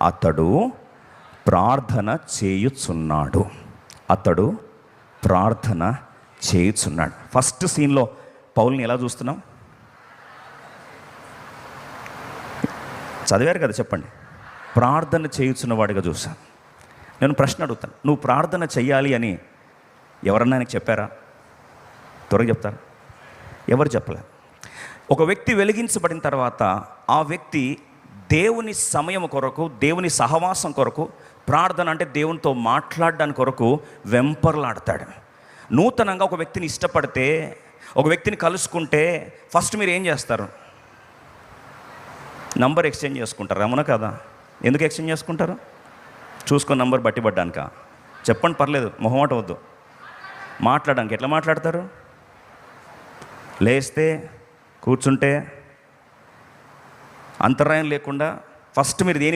అతడు ప్రార్థన చేయుచున్నాడు. అతడు ప్రార్థన చేయుచున్నాడు. ఫస్ట్ సీన్లో పౌల్ని ఎలా చూస్తున్నాం? చదివారు కదా, చెప్పండి. ప్రార్థన చేయుచున్నవాడిగా చూసాం. నేను ప్రశ్న అడుగుతాను, నువ్వు ప్రార్థన చెయ్యాలి అని ఎవరన్నా ఆయనకు చెప్పారా? త్వరగా చెప్తారా? ఎవరు చెప్పలే. ఒక వ్యక్తి వెలిగించబడిన తర్వాత ఆ వ్యక్తి దేవుని సమయం కొరకు, దేవుని సహవాసం కొరకు, ప్రార్థన అంటే దేవునితో మాట్లాడడానికి కొరకు వెంపర్లాడతాడు. నూతనంగా ఒక వ్యక్తిని ఇష్టపడితే, ఒక వ్యక్తిని కలుసుకుంటే ఫస్ట్ మీరు ఏం చేస్తారు? నంబర్ ఎక్స్చేంజ్ చేసుకుంటారు, అవునా కదా? ఎందుకు ఎక్స్చేంజ్ చేసుకుంటారు? చూసుకొని నంబర్ బట్టి పడ్డానిక? చెప్పండి, పర్లేదు, మొహమాట వద్దు. మాట్లాడడానికి ఎట్లా మాట్లాడతారు? లేస్తే, కూర్చుంటే, అంతరాయం లేకుండా ఫస్ట్ మీరు దేని